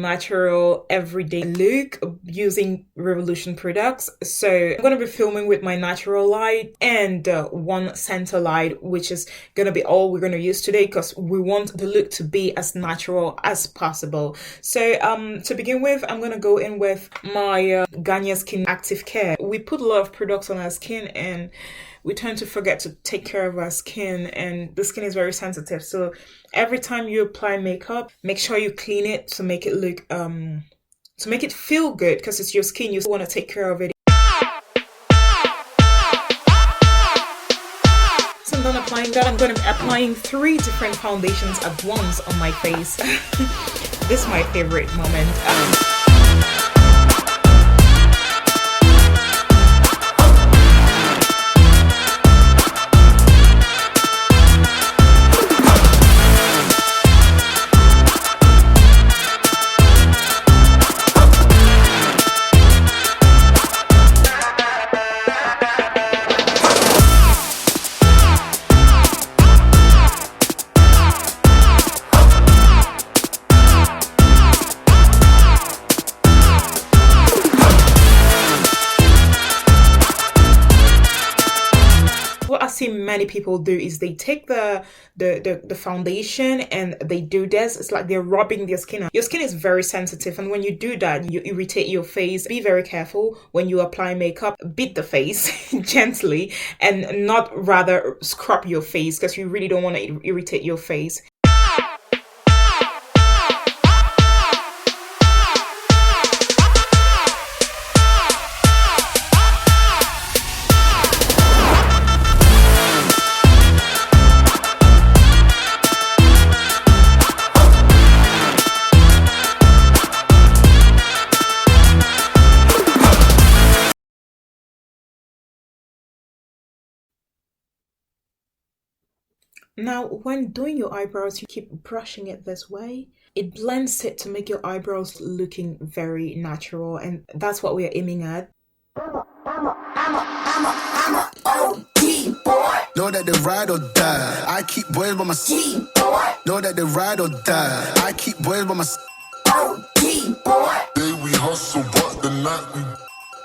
natural everyday look using Revolution products. So I'm going to be filming with my natural light and one center light, which is going to be all we're going to use today because we want the look to be as natural as possible. So to begin with, I'm going to go in with my Garnier Skin Active Care. We put a lot of products on our skin and we tend to forget to take care of our skin, and the skin is very sensitive. So every time you apply makeup, make sure you clean it to make it look to make it feel good, because it's your skin, you want to take care of it. So I'm done applying that. I'm going to be applying 3 different foundations at once on my face. This is my favorite moment. What I see many people do is they take the foundation and they do this. It's like they're rubbing their skin. Your skin is very sensitive, and when you do that, you irritate your face. Be very careful when you apply makeup. Beat the face gently and not rather scrub your face, because you really don't want to irritate your face. Now, when doing your eyebrows, you keep brushing it this way. It blends it to make your eyebrows looking very natural, and that's what we're aiming at. I'm a OG boy. Know that they ride or die. I keep boys by my G boy. Know that they ride or die. I keep boys by my OG boy. Day we hustle, but the night we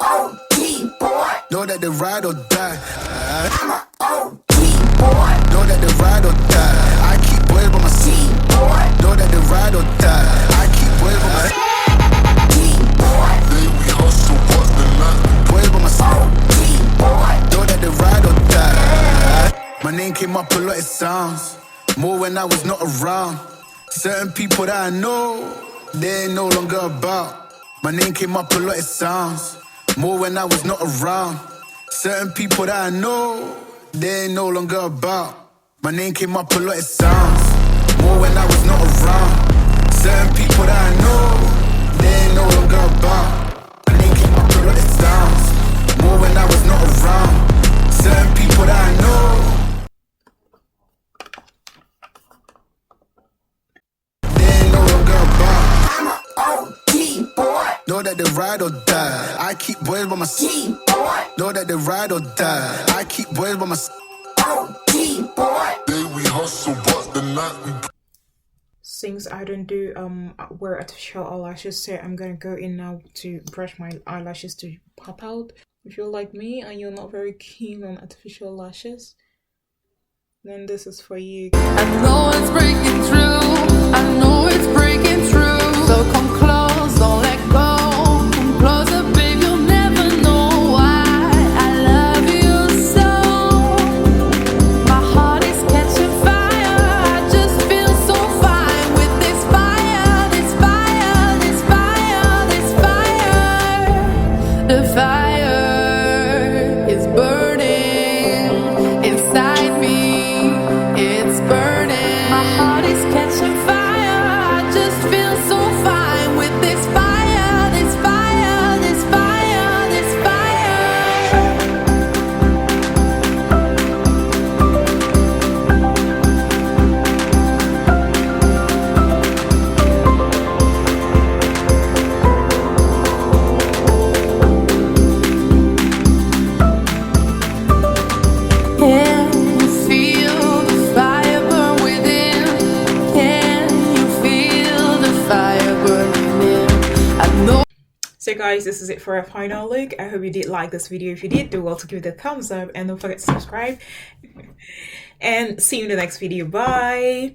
OG boy. Know that they ride or die. I'm a OG boy. Know that they ride or die. I keep boys by my G boy. Know that they ride or die. I keep boys by my G boy. day we hustle, but the night we Boys by my OG boy. Know that they ride or die. My name came up a lot, it sounds more when I was not around. Certain people that I know, they ain't no longer about. My name came up a lot, it sounds more when I was not around. Certain people that I know, they ain't no longer about. My name came up a lot, it sounds more when I was not around. Certain people that I know, they ain't no longer about. My name came up a lot, it sounds more when I was not around. Certain people that I know, they ain't no longer about. I'm a OG boy. Know that they ride or die. I keep boys by my G boy. Know that they ride or die. I keep boys by my OG boy. day we hustle, but the night we Since I don't do wear artificial eyelashes, so I'm gonna go in now to brush my eyelashes to pop out. If you're like me and you're not very keen on artificial lashes, then this is for you. I know it's breaking through. I know it's breaking through. So come close, don't let go. Come closer, babe, you'll never know why I love you so. My heart is catching fire. I just feel so fine with this fire, this fire, this fire, this fire. The fire is burning inside me. It's burning. My heart is catching fire. I just feel so fine with this fire, this fire, this fire, this fire. So guys, this is it for a final look. I hope you did like this video. If you did, do well to give it a thumbs up and don't forget to subscribe. And see you in the next video. Bye.